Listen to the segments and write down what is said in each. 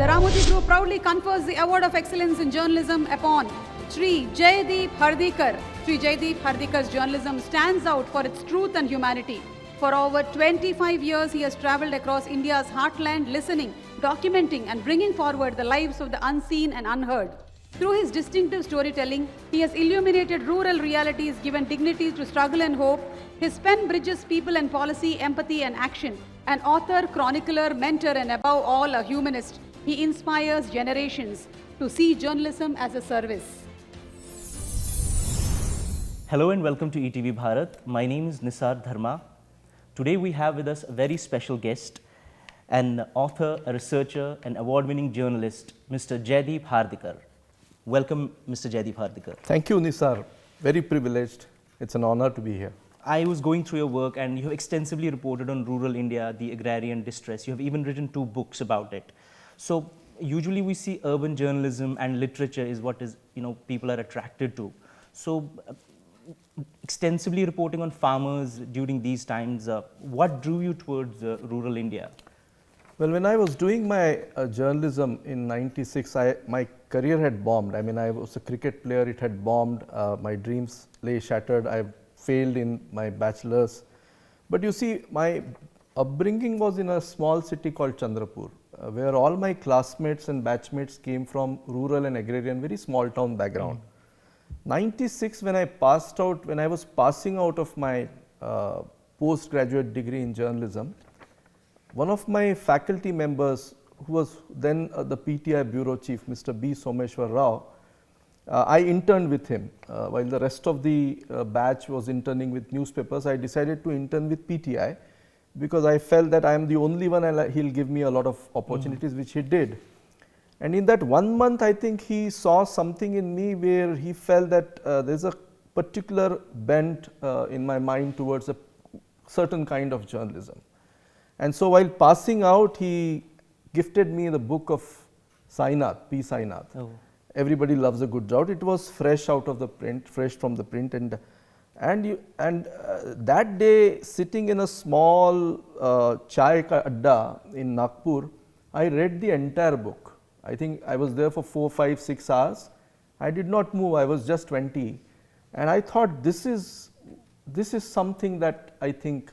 The Ramoji Group proudly confers the Award of Excellence in Journalism upon Shri Jaideep Hardikar. Shri Jaideep Hardikar's journalism stands out for its truth and humanity. For over 25 years, he has travelled across India's heartland, listening, documenting and bringing forward the lives of the unseen and unheard. Through his distinctive storytelling, he has illuminated rural realities, given dignity to struggle and hope. His pen bridges people and policy, empathy and action. An author, chronicler, mentor and above all a humanist, he inspires generations to see journalism as a service. Hello and welcome to ETV Bharat. My name is Nisar Dharma. Today we have with us a very special guest, an author, a researcher, an award-winning journalist, Mr. Jaideep Hardikar. Welcome, Mr. Jaideep Hardikar. Thank you, Nisar. Very privileged. It's an honor to be here. I was going through your work and you have extensively reported on rural India, the agrarian distress. You have even written 2 books about it. So usually we see urban journalism and literature is what is, people are attracted to. So extensively reporting on farmers during these times, what drew you towards rural India? Well, when I was doing my journalism in '96, my career had bombed. I mean, I was a cricket player, it had bombed, my dreams lay shattered, I failed in my bachelor's. But you see, my upbringing was in a small city called Chandrapur, where all my classmates and batchmates came from rural and agrarian, very small town background. 96, when I was passing out of my postgraduate degree in journalism, one of my faculty members, who was then the PTI bureau chief, Mr. B. Someshwar Rao, I interned with him. While the rest of the batch was interning with newspapers, I decided to intern with PTI because I felt that I am the only one and he'll give me a lot of opportunities, which he did. And in that 1 month, I think he saw something in me where he felt that there's a particular bent in my mind towards a certain kind of journalism. And so while passing out, he gifted me the book of Sainath, P. Sainath. Oh. Everybody loves a good drought. It was fresh out of the print, fresh from the print, and that day, sitting in a small chai adda in Nagpur, I read the entire book. I think I was there for 4, 5, 6 hours. I did not move. I was just 20, and I thought this is something that I think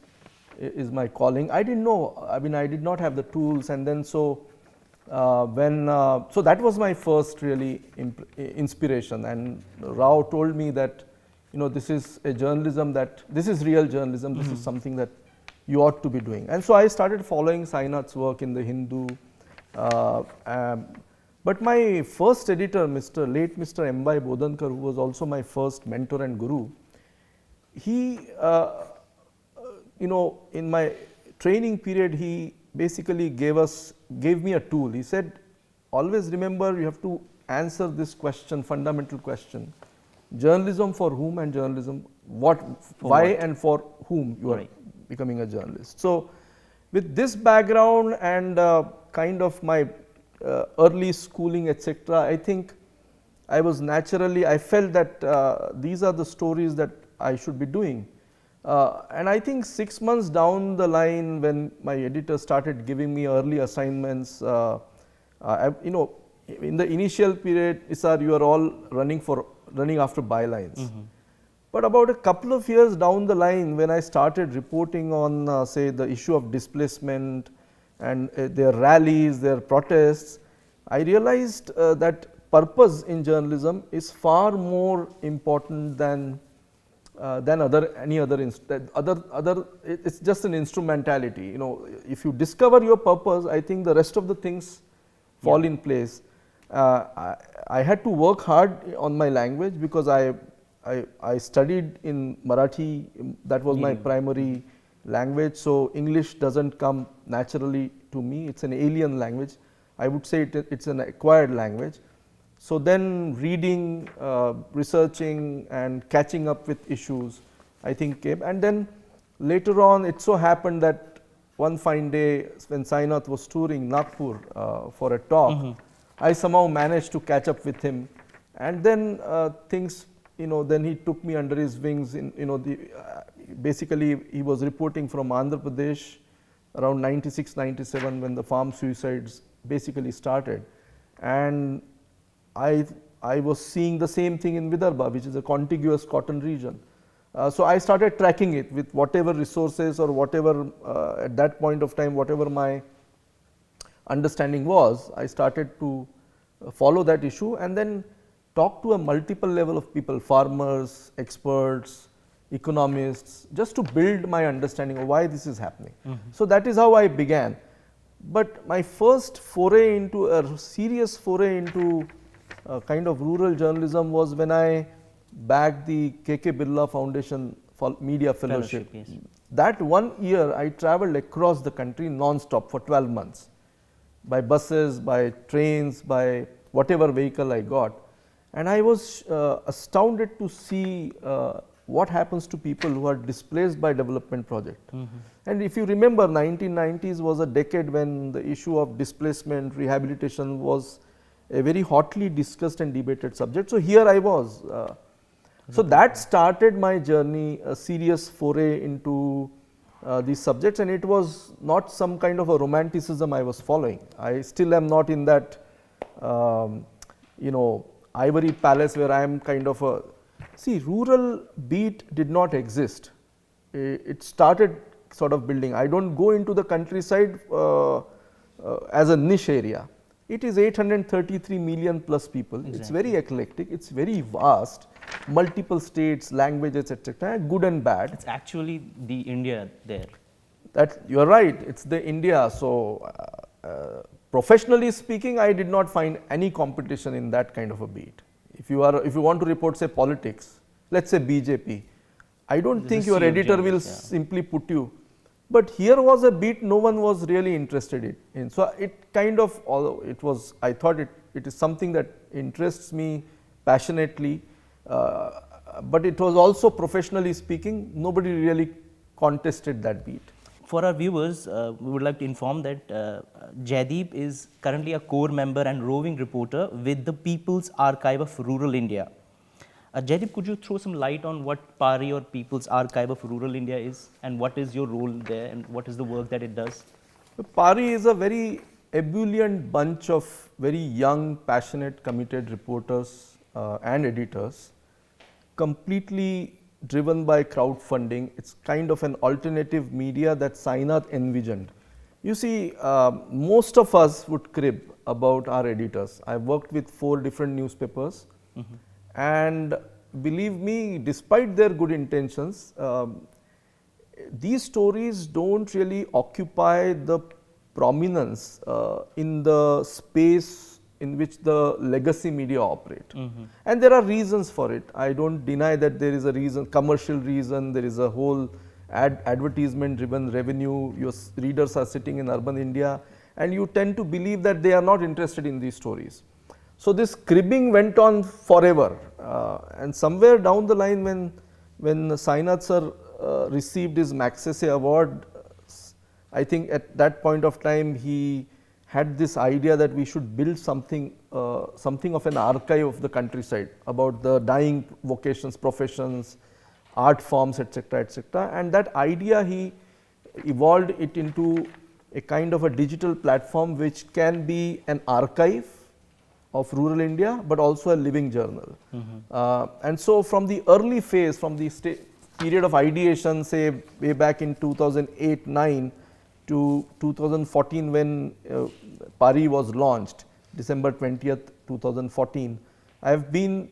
is my calling. I didn't know. I mean, I did not have the tools, and then so that was my first really inspiration. And Rao told me that this is a journalism this is real journalism. This is something that you ought to be doing. And so I started following Sainath's work in the Hindu. But my first editor, late Mr. M.Y. Bodankar, who was also my first mentor and guru, he in my training period, he basically gave me a tool. He said, always remember, you have to answer this question, fundamental question: journalism for whom and journalism why and for whom you are becoming a journalist. So with this background and kind of my early schooling, etc., I think I felt that these are the stories that I should be doing. And I think 6 months down the line, when my editor started giving me early assignments, in the initial period, Isar, you are all running after bylines. But about a couple of years down the line, when I started reporting on, say, the issue of displacement and their rallies, their protests, I realized that purpose in journalism is far more important than any other. It's just an instrumentality. If you discover your purpose, I think the rest of the things fall in place. I had to work hard on my language because I studied in Marathi. That was my primary language. So English doesn't come naturally to me. It's an alien language. I would say it's an acquired language. So then reading, researching and catching up with issues, I think came. And then later on, it so happened that one fine day when Sainath was touring Nagpur for a talk, I somehow managed to catch up with him. And then things, then he took me under his wings. Basically, he was reporting from Andhra Pradesh around 96, 97 when the farm suicides basically started. And I was seeing the same thing in Vidarbha, which is a contiguous cotton region. So I started tracking it with whatever resources or whatever at that point of time, whatever my understanding was, I started to follow that issue and then talk to a multiple level of people, farmers, experts, economists, just to build my understanding of why this is happening. So that is how I began. But my first foray into a serious foray into kind of rural journalism was when I bagged the KK Birla Foundation Media Fellowship. Yes. That 1 year I traveled across the country non-stop for 12 months by buses, by trains, by whatever vehicle I got. And I was astounded to see what happens to people who are displaced by development project. And if you remember, 1990s was a decade when the issue of displacement, rehabilitation was a very hotly discussed and debated subject. So here I was. So that started my journey, a serious foray into these subjects, and it was not some kind of a romanticism I was following. I still am not in that, ivory palace where I am kind of a, see, rural beat did not exist. It started sort of building. I don't go into the countryside as a niche area. It is 833 million plus people. Exactly. It's very eclectic. It's very vast. Multiple states, languages, etc. Good and bad. It's actually the India there. That you are right. It's the India. So professionally speaking, I did not find any competition in that kind of a beat. If you want to report, say, politics, let's say BJP, I don't think your editor will simply put you. But here was a beat no one was really interested in. So it kind of, although it was, I thought it is something that interests me passionately, but it was also, professionally speaking, nobody really contested that beat. For our viewers, we would like to inform that Jaideep is currently a core member and roving reporter with the People's Archive of Rural India. Jaideep, could you throw some light on what PARI or People's Archive of Rural India is, and what is your role there, and what is the work that it does? PARI is a very ebullient bunch of very young, passionate, committed reporters and editors, completely driven by crowdfunding. It's kind of an alternative media that Sainath envisioned. You see, most of us would crib about our editors. I've worked with 4 different newspapers. And believe me, despite their good intentions, these stories don't really occupy the prominence in the space in which the legacy media operate. And there are reasons for it. I don't deny that there is a reason, commercial reason, there is a whole advertisement driven revenue. Your readers are sitting in urban India, and you tend to believe that they are not interested in these stories. So this cribbing went on forever, and somewhere down the line when Sainath sir received his Magsaysay Award, I think at that point of time he had this idea that we should build something of an archive of the countryside about the dying vocations, professions, art forms, etc., etc. And that idea he evolved it into a kind of a digital platform which can be an archive of rural India, but also a living journal. And so from the early phase, from the period of ideation, say way back in 2008-9 to 2014 when PARI was launched, December 20th, 2014, I have been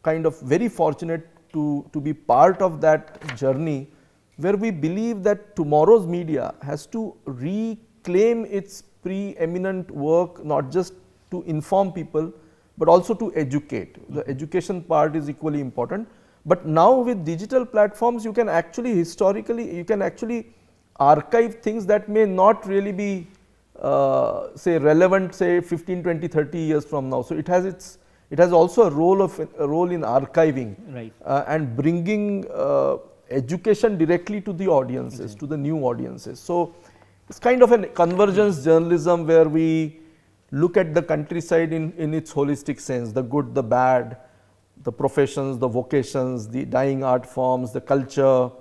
kind of very fortunate to be part of that journey, where we believe that tomorrow's media has to reclaim its preeminent work, not just to inform people, but also to educate. The education part is equally important. But now with digital platforms, you can actually archive things that may not really be say relevant, say 15, 20, 30 years from now. So it has also a role in archiving, right, and bringing education directly to the audiences, to the new audiences. So it's kind of a convergence journalism where we look at the countryside in its holistic sense, the good, the bad, the professions, the vocations, the dying art forms, the culture,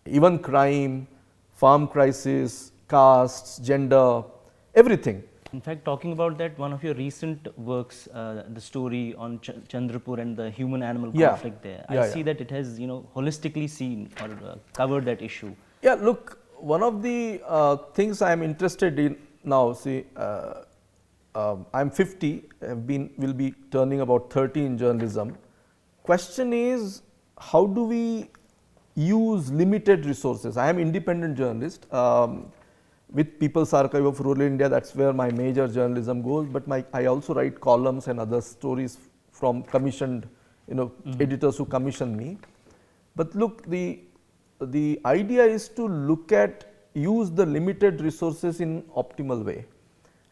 even crime, farm crisis, castes, gender, everything. In fact, talking about that, one of your recent works, the story on Chandrapur and the human-animal Yeah. conflict there, Yeah, I see that it has, holistically seen or covered that issue. Yeah, look, one of the things I am interested in now, see, I'm 50, will be turning about 30 in journalism. Question is, how do we use limited resources? I am independent journalist. With People's Archive of Rural India, that's where my major journalism goes, but I also write columns and other stories from commissioned, editors who commission me. But look, the idea is to use the limited resources in optimal way.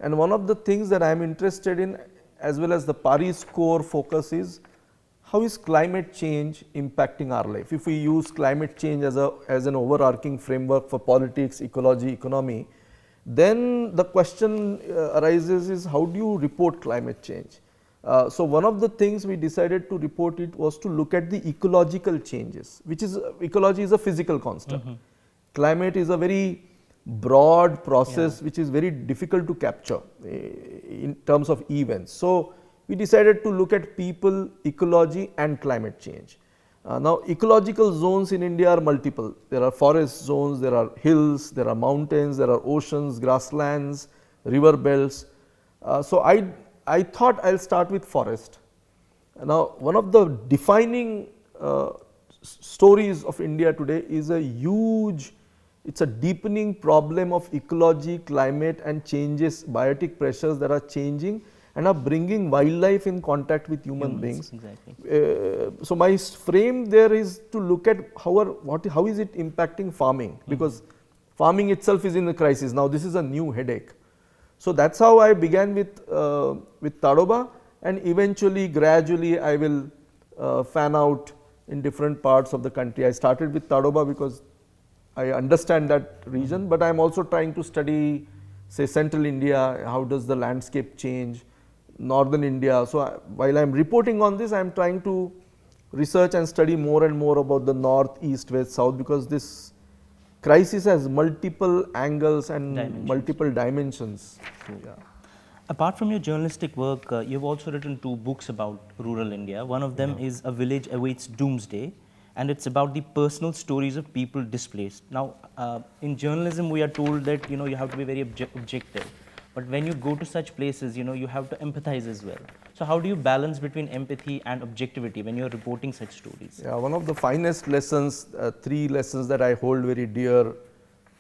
And one of the things that I am interested in, as well as the PARI's core focus, is how is climate change impacting our life? If we use climate change as an overarching framework for politics, ecology, economy, then the question arises is, how do you report climate change? So one of the things we decided to report it was to look at the ecological changes, which is, ecology is a physical constant. Climate is a very broad process, which is very difficult to capture in terms of events. So we decided to look at people, ecology and climate change. Now, ecological zones in India are multiple. There are forest zones, there are hills, there are mountains, there are oceans, grasslands, river belts. So I thought I'll start with forest. Now, one of the defining stories of India today is it's a deepening problem of ecology, climate and changes, biotic pressures that are changing and are bringing wildlife in contact with human beings. Exactly. So my frame there is to look at how is it impacting farming, because farming itself is in a crisis. Now this is a new headache. So that's how I began with Tadoba, and eventually gradually I will fan out in different parts of the country. I started with Tadoba because I understand that region, but I am also trying to study, say, central India, how does the landscape change, northern India. So while I am reporting on this, I am trying to research and study more and more about the north, east, west, south, because this crisis has multiple angles and multiple dimensions. Yeah. Apart from your journalistic work, you've also written 2 books about rural India. One of them is A Village Awaits Doomsday, and it's about the personal stories of people displaced. Now, in journalism, we are told that you have to be very objective, but when you go to such places, you have to empathize as well. So, how do you balance between empathy and objectivity when you're reporting such stories? Yeah, one of the finest lessons, 3 lessons that I hold very dear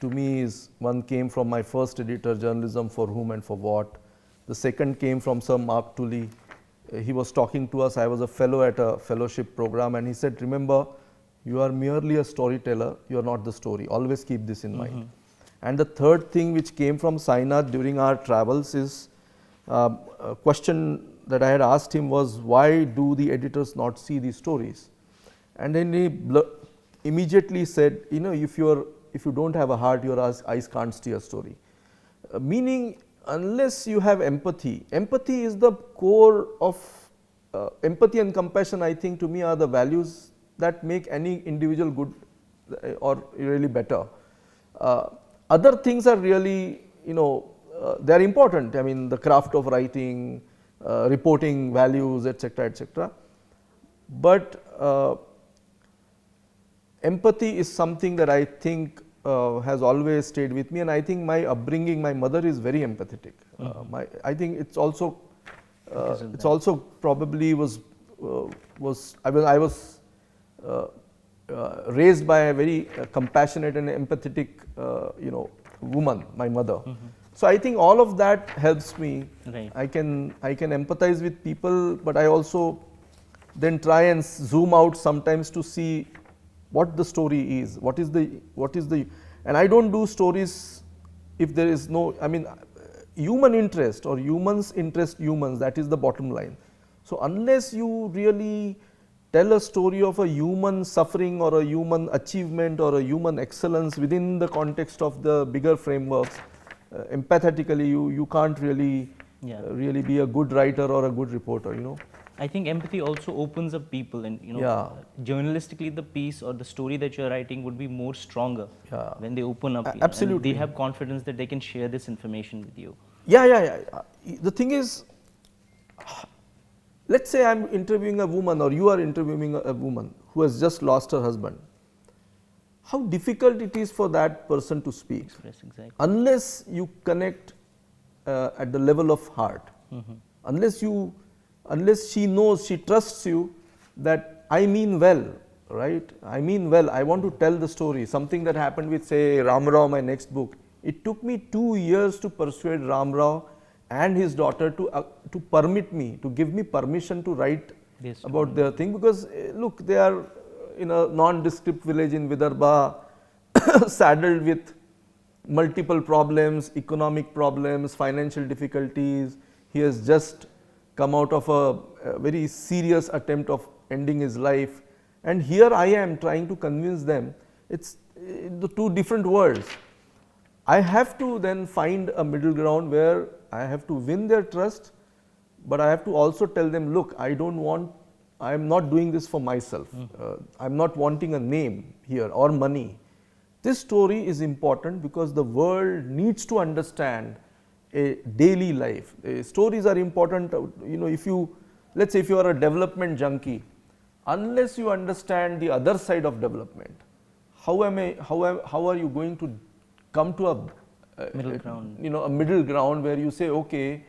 to me is, one came from my first editor, Journalism for Whom and for What. The second came from Sir Mark Tully. He was talking to us. I was a fellow at a fellowship program, and he said, remember, you are merely a storyteller, you are not the story. Always keep this in mind. And the third thing which came from Sainath during our travels is, a question that I had asked him was, why do the editors not see these stories? And then he immediately said, if you don't have a heart, your eyes can't see a story. Meaning, unless you have empathy is the core of empathy and compassion. I think, to me, are the values that make any individual good or really better. Other things are really, they are important. I mean, the craft of writing, reporting values, etc., etc. But empathy is something that I think has always stayed with me, and I think my upbringing, my mother is very empathetic. I think it's also probably I was raised by a very compassionate and empathetic woman, my mother. So I think all of that helps me. Right. I can empathize with people, but I also then try and zoom out sometimes to see what the story is, what is the, and I don't do stories if there is no, human interest or humans interest humans, that is the bottom line. So unless you really tell a story of a human suffering or a human achievement or a human excellence within the context of the bigger frameworks, empathetically, you can't really really be a good writer or a good reporter, I think empathy also opens up people, and journalistically the piece or the story that you're writing would be more stronger when they open up. Absolutely. They have confidence that they can share this information with you. Yeah. The thing is, let's say I'm interviewing a woman or you are interviewing a woman who has just lost her husband. How difficult it is for that person to speak, Express, exactly. unless you connect at the level of heart, unless she knows, she trusts you that I mean well, right? I mean well, I want to tell the story, something that happened with, say, Ram Rao, my next book. It took me 2 years to persuade Ram Rao and his daughter to permit me, to give me permission to write Yes, about their thing, because look, they are in a nondescript village in Vidarbha, saddled with multiple problems, economic problems, financial difficulties. He has just come out of a very serious attempt of ending his life, and here I am trying to convince them. It's the two different worlds. I have to then find a middle ground where I have to win their trust, but I have to also tell them, look, I am not doing this for myself. I am not wanting a name here or money. This story is important because the world needs to understand a daily life. Stories are important. Let's say if you are a development junkie, unless you understand the other side of development, how are you going to come to a middle ground where you say, okay,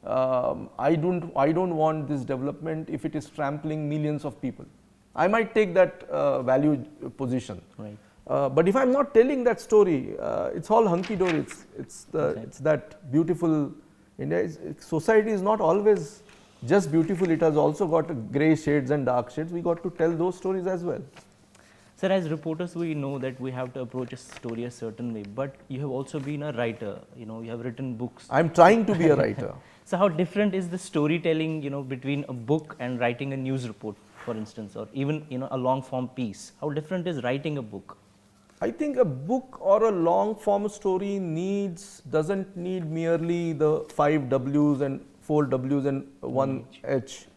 I don't want this development if it is trampling millions of people. I might take that value position. Right. But if I'm not telling that story, it's all hunky dory. It's that beautiful India. Society is not always just beautiful. It has also got grey shades and dark shades. We got to tell those stories as well. Sir, as reporters, we know that we have to approach a story a certain way, but you have also been a writer. You have written books. I'm trying to be a writer. So how different is the storytelling, between a book and writing a news report, for instance, or even, a long form piece? How different is writing a book? I think a book or a long form story doesn't need merely the 5 W's and 4 W's and 1 H.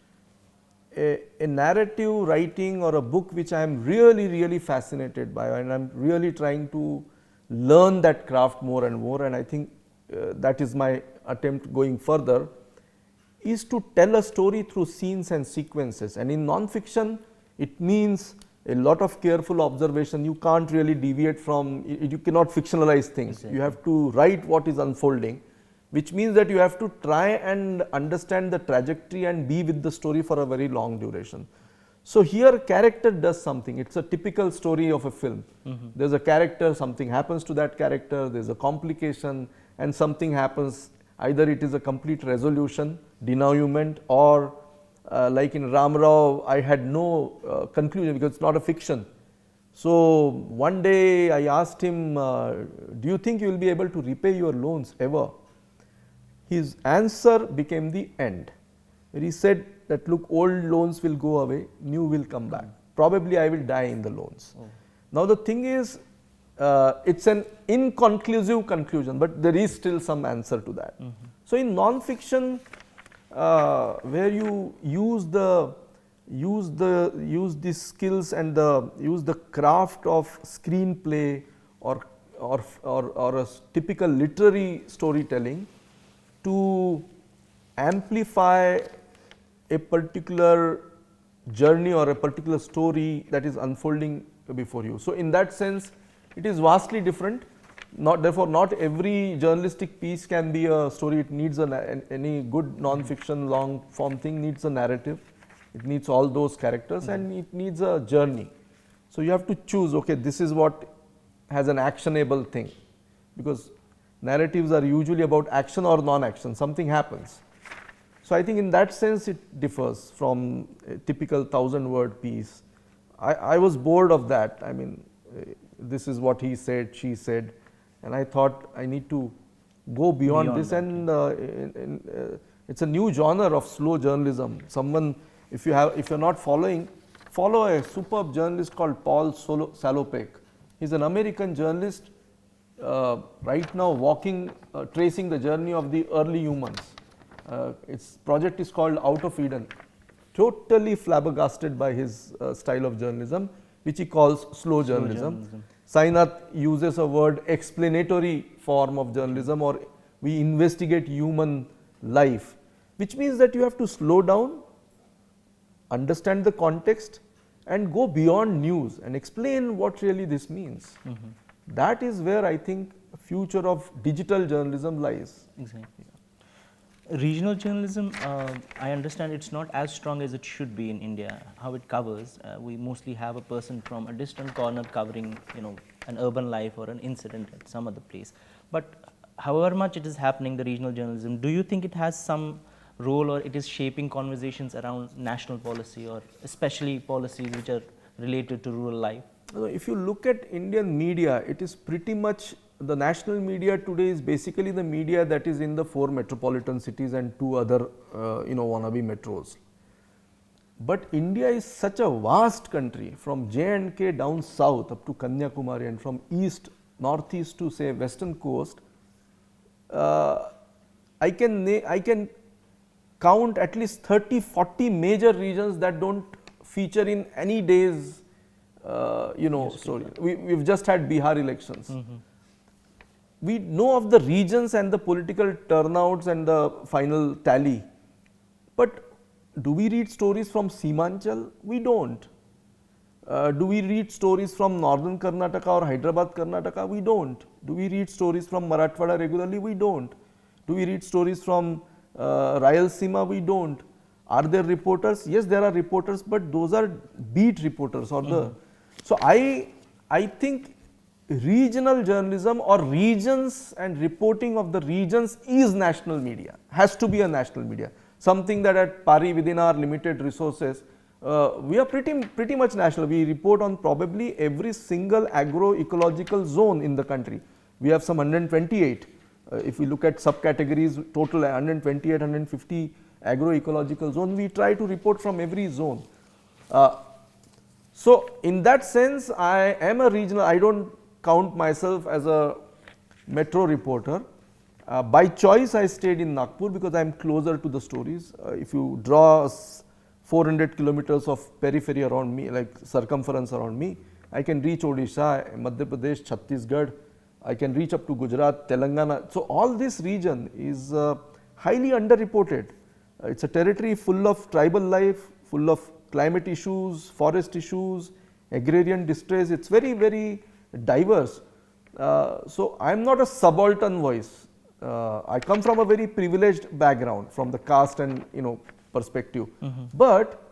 A narrative writing or a book which I am really fascinated by, and I am really trying to learn that craft more and more, and I think that is my attempt going further, is to tell a story through scenes and sequences. And in non-fiction, it means a lot of careful observation. You can't really deviate from, you cannot fictionalize things. Exactly. You have to write what is unfolding, which means that you have to try and understand the trajectory and be with the story for a very long duration. So here character does something. It's a typical story of a film. There's a character, something happens to that character, there's a complication, and something happens. Either it is a complete resolution, denouement, or like in Ram Rao, I had no conclusion because it's not a fiction. So one day I asked him, do you think you will be able to repay your loans ever? His answer became the end, where he said that, look, old loans will go away, new will come back. Probably I will die in the loans. Now the thing is, it's an inconclusive conclusion, but there is still some answer to that. So in non-fiction, where you use these skills and use the craft of screenplay or a typical literary storytelling to amplify a particular journey or a particular story that is unfolding before you. So in that sense, it is vastly different. Therefore, not every journalistic piece can be a story. It needs any good non-fiction long form thing needs a narrative. It needs all those characters and it needs a journey. So you have to choose, okay, this is what has an actionable thing, because narratives are usually about action or non-action, something happens. So I think in that sense it differs from a typical 1000-word piece. I was bored of that. I mean, this is what he said, she said, and I thought I need to go beyond this, and it's a new genre of slow journalism. If you're not following, follow a superb journalist called Paul Salopek. He's an American journalist, right now tracing the journey of the early humans. Its project is called Out of Eden. Totally flabbergasted by his style of journalism, which he calls slow journalism. Sainath uses a word explanatory form of journalism or we investigate human life, which means that you have to slow down, understand the context and go beyond news and explain what really this means. That is where I think the future of digital journalism lies. Exactly. Regional journalism, I understand it's not as strong as it should be in India. How it covers, we mostly have a person from a distant corner covering, an urban life or an incident at some other place. But however much it is happening, the regional journalism, do you think it has some role or it is shaping conversations around national policy or especially policies which are related to rural life? If you look at Indian media, it is pretty much the national media today is basically the media that is in the 4 metropolitan cities and 2 other wannabe metros. But India is such a vast country, from J&K down south up to Kanyakumari and from east, northeast to say western coast. I can count at least 30-40 major regions that don't feature in any day's story. We've just had Bihar elections. We know of the regions and the political turnouts and the final tally, but do we read stories from Seemanchal? We don't. Do we read stories from northern Karnataka or Hyderabad, Karnataka? We don't. Do we read stories from Marathwada regularly? We don't. Do we read stories from Rayalaseema? We don't. Are there reporters? Yes, there are reporters, but those are beat reporters or the. So I think regional journalism or regions and reporting of the regions is national media, has to be a national media. Something that at PARI within our limited resources, we are pretty much national. We report on probably every single agroecological zone in the country. We have some 128. If we look at subcategories, total 128, 150 agroecological zone, we try to report from every zone. So in that sense, I am a regional, I don't count myself as a metro reporter. By choice, I stayed in Nagpur because I am closer to the stories. If you draw 400 kilometers of periphery around me, like circumference around me, I can reach Odisha, Madhya Pradesh, Chhattisgarh, I can reach up to Gujarat, Telangana. So all this region is highly underreported. It's a territory full of tribal life, full of climate issues, forest issues, agrarian distress. It's very, very diverse. So I am not a subaltern voice. I come from a very privileged background from the caste and perspective. But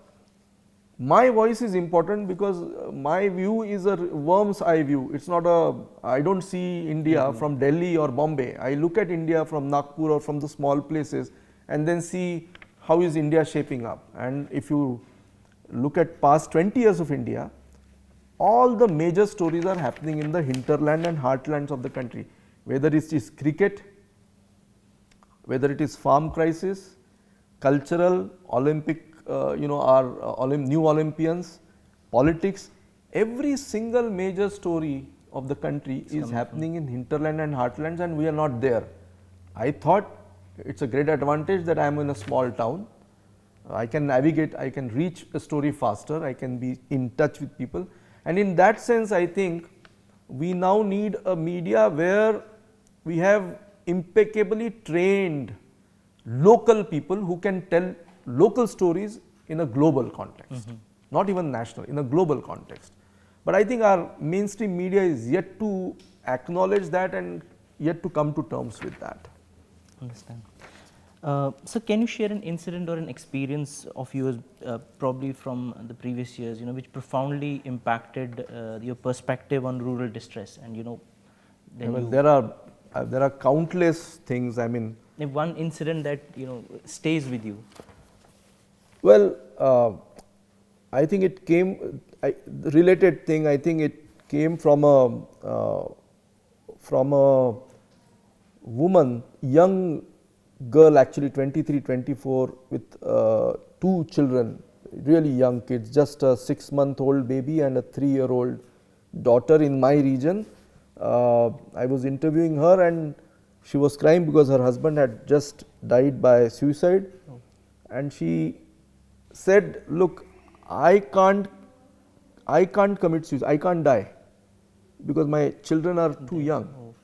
my voice is important because my view is a worm's eye view. It's not a, I don't see India from Delhi or Bombay. I look at India from Nagpur or from the small places and then see how is India shaping up. And if you look at past 20 years of India, all the major stories are happening in the hinterland and heartlands of the country, whether it is cricket, whether it is farm crisis, cultural, Olympic, our new Olympians, politics. Every single major story of the country is happening in hinterland and heartlands, and we are not there. I thought it's a great advantage that I am in a small town. I can navigate, I can reach a story faster, I can be in touch with people. And in that sense, I think we now need a media where we have impeccably trained local people who can tell local stories in a global context, not even national, in a global context. But I think our mainstream media is yet to acknowledge that and yet to come to terms with that. Understand. So can you share an incident or an experience of yours, probably from the previous years, which profoundly impacted your perspective on rural distress? And then there are countless things. I mean, one incident that stays with you. Well, I think it came related thing. I think it came from a woman, young girl, actually 23, 24, with 2 children, really young kids, just a 6-month-old baby and a 3-year-old daughter in my region. I was interviewing her and she was crying because her husband had just died by suicide. And she said, look, I can't commit suicide, I can't die because my children are too young.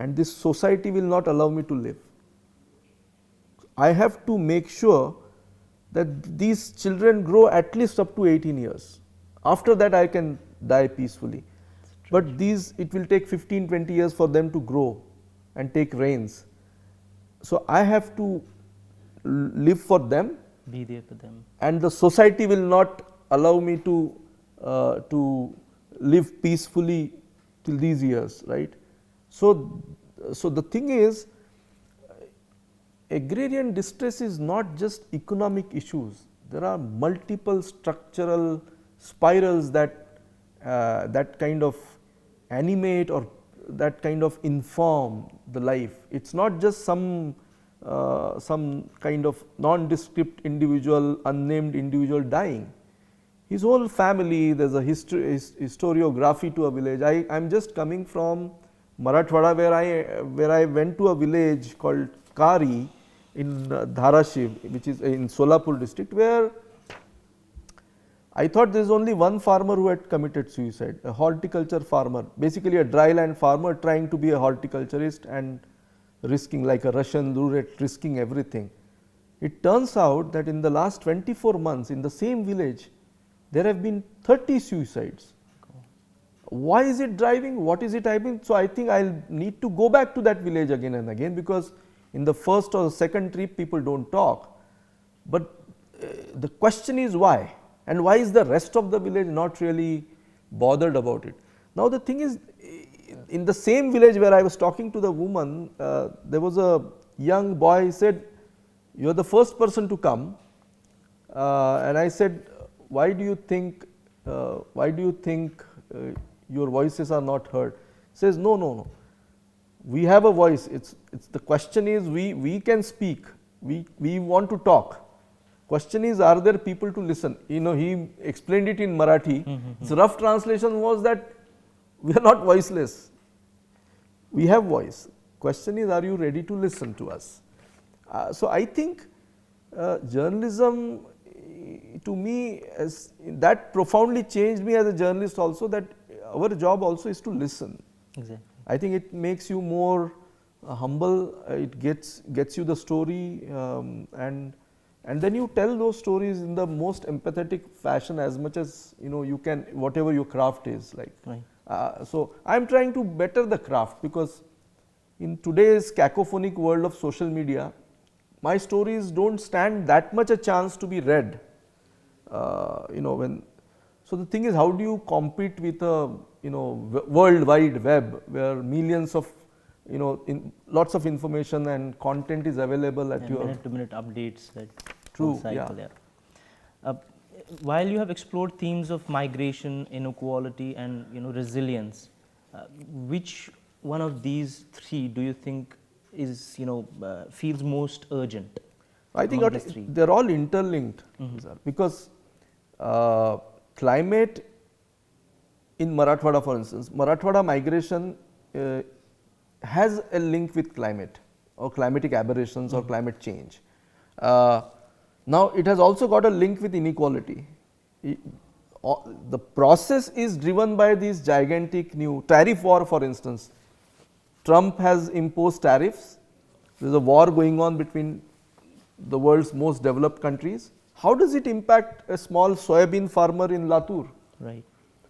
and this society will not allow me to live. I have to make sure that these children grow at least up to 18 years. After that, I can die peacefully. But these, it will take 15, 20 years for them to grow and take reins. So I have to live for them. Be there for them. And the society will not allow me to live peacefully till these years, right? So the thing is, agrarian distress is not just economic issues. There are multiple structural spirals that that kind of animate or that kind of inform the life. It's not just some kind of nondescript individual, unnamed individual dying. His whole family, there's a historiography to a village. I'm just coming from Marathwada, where I went to a village called PARI in Dharashiv, which is in Solapur district, where I thought there is only one farmer who had committed suicide, a horticulture farmer, basically a dryland farmer trying to be a horticulturist and risking, like a Russian roulette, risking everything. It turns out that in the last 24 months in the same village, there have been 30 suicides. Why is it driving? What is it driving? So I think I'll need to go back to that village again and again, because in the first or second trip people don't talk. But the question is why? And why is the rest of the village not really bothered about it? Now the thing is, in the same village where I was talking to the woman, there was a young boy. He said, "You are the first person to come." And I said, why do you think your voices are not heard? He says, no, we have a voice. It's the question is, we can speak, we want to talk. Question is, are there people to listen? You know, he explained it in Marathi. His rough translation was that we are not voiceless, we have voice. Question is, are you ready to listen to us? So I think journalism, to me, that profoundly changed me as a journalist also, that our job also is to listen. Exactly. I think it makes you more humble, it gets you the story, and then you tell those stories in the most empathetic fashion as much as you can, whatever your craft is like. Right. So I am trying to better the craft, because in today's cacophonic world of social media, my stories don't stand that much a chance to be read. So the thing is, how do you compete with a world wide web where millions of lots of information and content is available at your minute to minute updates that True, cycle yeah. there. While you have explored themes of migration, inequality, and resilience, which one of these three do you think is feels most urgent? I think among these three? they're all interlinked, sir, because climate in Marathwada, for instance, Marathwada migration has a link with climate or climatic aberrations or climate change. Now it has also got a link with inequality. The process is driven by these gigantic new tariff war, for instance. Trump has imposed tariffs. There is a war going on between the world's most developed countries. How does it impact a small soybean farmer in Latur? Right.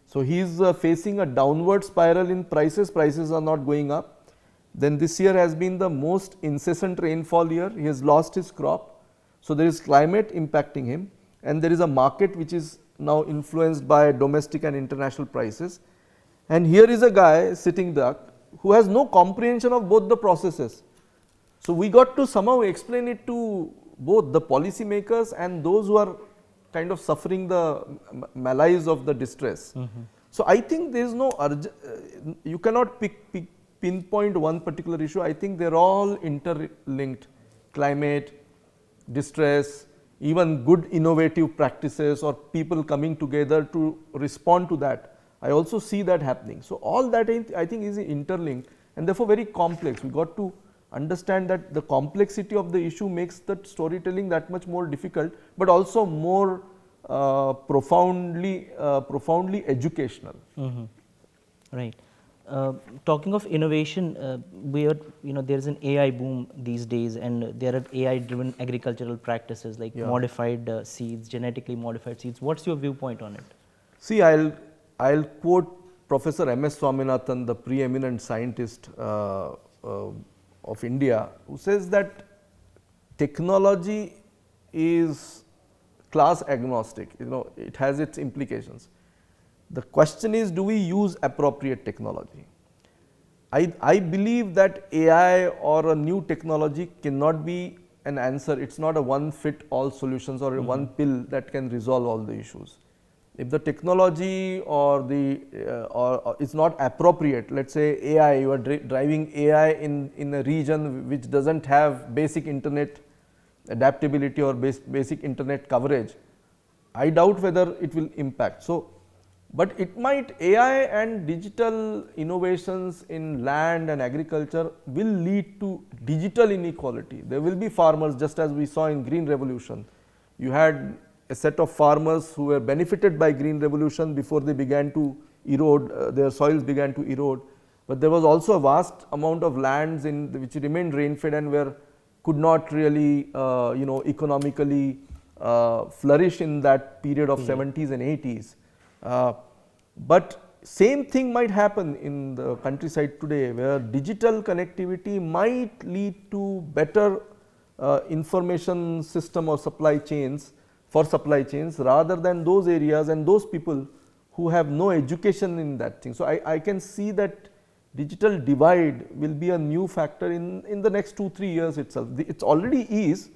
So he is facing a downward spiral in prices. Prices are not going up. Then this year has been the most incessant rainfall year. He has lost his crop. So there is climate impacting him, and there is a market which is now influenced by domestic and international prices. And here is a guy sitting there who has no comprehension of both the processes. So we got to somehow explain it to both the policy makers and those who are kind of suffering the malaise of the distress. So I think there is no you cannot pinpoint one particular issue. I think they're all interlinked: climate, distress, even good innovative practices or people coming together to respond to that. I also see that happening. So all that I think is interlinked and therefore very complex. We got to understand that the complexity of the issue makes the storytelling that much more difficult, but also more profoundly educational. Right. Talking of innovation, there's an AI boom these days, and there are AI-driven agricultural practices like modified seeds, genetically modified seeds. What's your viewpoint on it? See, I'll quote Professor M.S. Swaminathan, the preeminent scientist of India, who says that technology is class agnostic. It has its implications. The question is, do we use appropriate technology? I believe that AI or a new technology cannot be an answer. It's not a one fit all solutions or a one pill that can resolve all the issues. If the technology or is not appropriate, let's say AI, you are driving AI in a region which doesn't have basic internet adaptability or basic internet coverage, I doubt whether it will impact. So, but it might, AI and digital innovations in land and agriculture will lead to digital inequality. There will be farmers, just as we saw in Green Revolution. You had a set of farmers who were benefited by Green Revolution before they began to erode, their soils began to erode. But there was also a vast amount of lands which remained rain-fed and could not really economically flourish in that period of 70s and 80s. But same thing might happen in the countryside today, where digital connectivity might lead to better information system or supply chains rather than those areas and those people who have no education in that thing. So, I can see that digital divide will be a new factor in the next 2-3 years itself. It already is,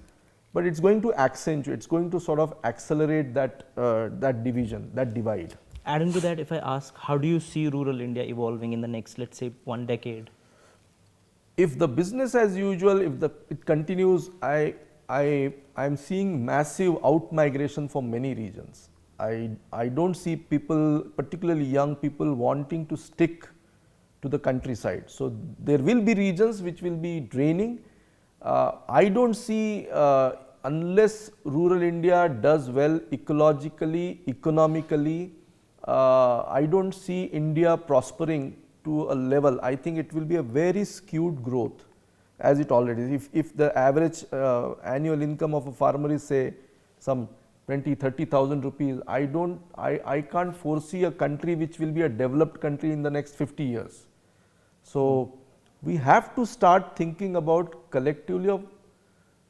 but it's going to accentuate, it's going to sort of accelerate that division, that divide. Adding to that, if I ask, how do you see rural India evolving in the next, let's say, 1 decade? If the business as usual, it continues, I'm seeing massive out-migration from many regions. I don't see people, particularly young people, wanting to stick to the countryside. So, there will be regions which will be draining. I don't see, unless rural India does well ecologically, economically, I don't see India prospering to a level. I think it will be a very skewed growth, as it already is. If the average annual income of a farmer is, say, some 20,000-30,000 rupees, I can't foresee a country which will be a developed country in the next 50 years. So, we have to start thinking about collectively of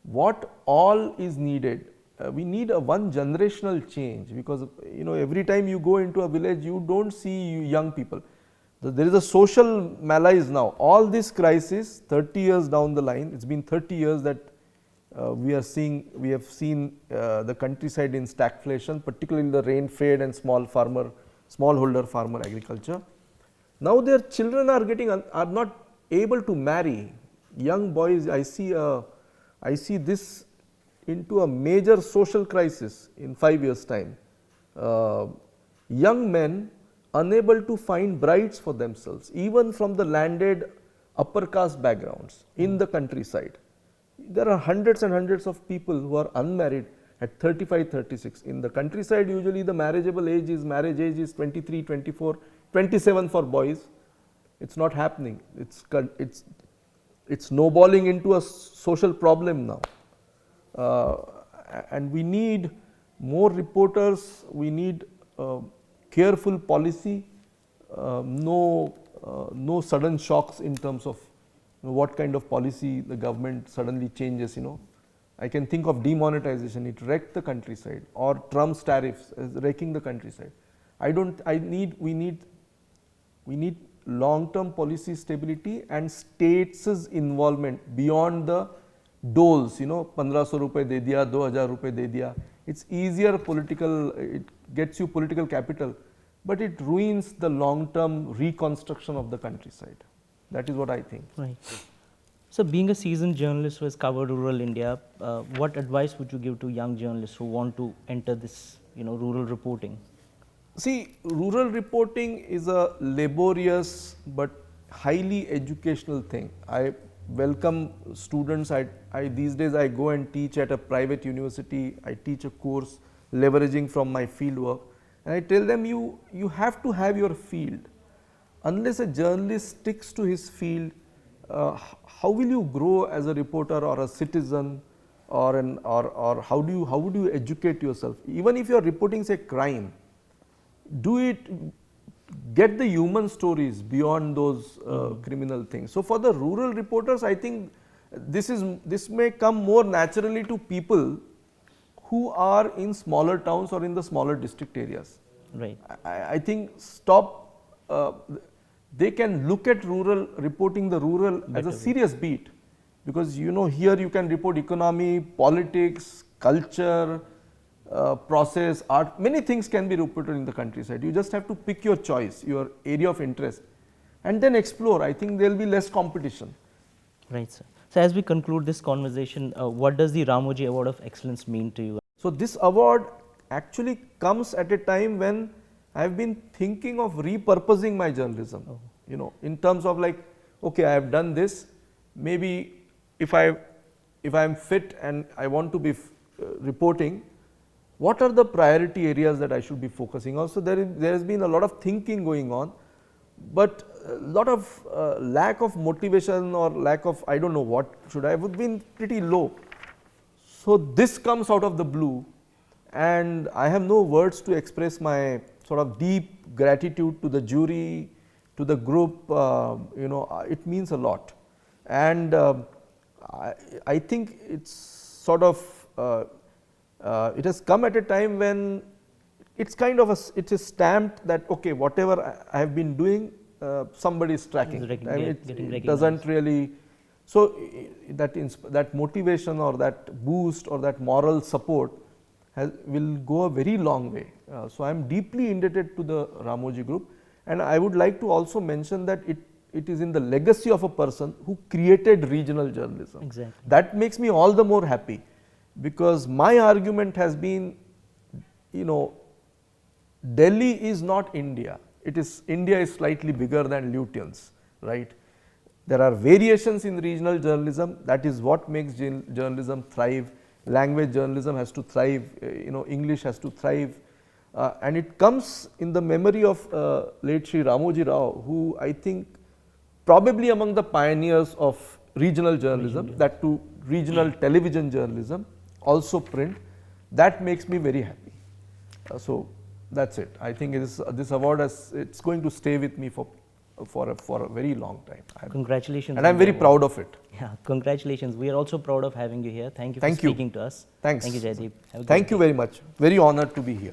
what all is needed. We need a one generational change, because every time you go into a village, you don't see young people. There is a social malaise now. All this crisis 30 years down the line, it's been 30 years that we have seen the countryside in stagflation, particularly in the rain-fed and smallholder farmer agriculture. Now their children are not able to marry. Young boys, I see this into a major social crisis in 5 years' time. Young men unable to find brides for themselves, even from the landed upper caste backgrounds in the countryside. There are hundreds and hundreds of people who are unmarried at 35, 36. In the countryside, usually the marriage age is 23, 24, 27 for boys. It's not happening. It's snowballing into a social problem now. And we need more reporters, we need careful policy, no sudden shocks in terms of what kind of policy the government suddenly changes. I can think of demonetization, it wrecked the countryside, or Trump's tariffs wrecking the countryside. We need long-term policy stability and states' involvement beyond the doles, 1500 rupees de diya, 2000 rupees de diya. It's easier it gets you political capital, but it ruins the long-term reconstruction of the countryside. That is what I think. Right. So, being a seasoned journalist who has covered rural India, what advice would you give to young journalists who want to enter this, rural reporting? See, rural reporting is a laborious but highly educational thing. I welcome students. These days I go and teach at a private university. I teach a course leveraging from my field work, and I tell them you have to have your field. unless a journalist sticks to his field, how will you grow as a reporter or a citizen, or how would you educate yourself? Even if you are reporting, say, crime, get the human stories beyond those criminal things. So for the rural reporters, I think this may come more naturally to people who are in smaller towns or in the smaller district areas. Right. I think they can look at rural, reporting the rural as a serious beat, because here you can report economy, politics, culture, process, art, many things can be reported in the countryside. You just have to pick your choice, your area of interest, and then explore. I think there will be less competition. Right, sir. So as we conclude this conversation, what does the Ramoji Award of Excellence mean to you? So this award actually comes at a time when I have been thinking of repurposing my journalism. In terms of like, okay, I have done this. Maybe if I am fit and I want to be reporting, what are the priority areas that I should be focusing on? So there has been a lot of thinking going on, but a lot of lack of motivation or lack of, I don't know what should I have been pretty low. So this comes out of the blue, and I have no words to express my sort of deep gratitude to the jury, to the group. It means a lot, and I think it's sort of it has come at a time when it's kind of it is stamped that okay, whatever I have been doing, somebody is tracking. It doesn't really. So that motivation or that boost or that moral support will go a very long way. So I am deeply indebted to the Ramoji Group, and I would like to also mention that it is in the legacy of a person who created regional journalism. Exactly. That makes me all the more happy, because my argument has been, Delhi is not India. India is slightly bigger than Lutyens, right? There are variations in regional journalism. That is what makes journalism thrive. Language journalism has to thrive. English has to thrive, and it comes in the memory of late Shri Ramoji Rao, who I think probably among the pioneers of regional journalism, that to regional television journalism, also print. That makes me very happy. So that's it. I think this award it's going to stay with me for a very long time. Congratulations. And I'm very proud of it. Yeah, congratulations. We are also proud of having you here. Thank you for Thank you. speaking to us. Thanks. Thank you, Jaideep. Thank you very much. Very honored to be here.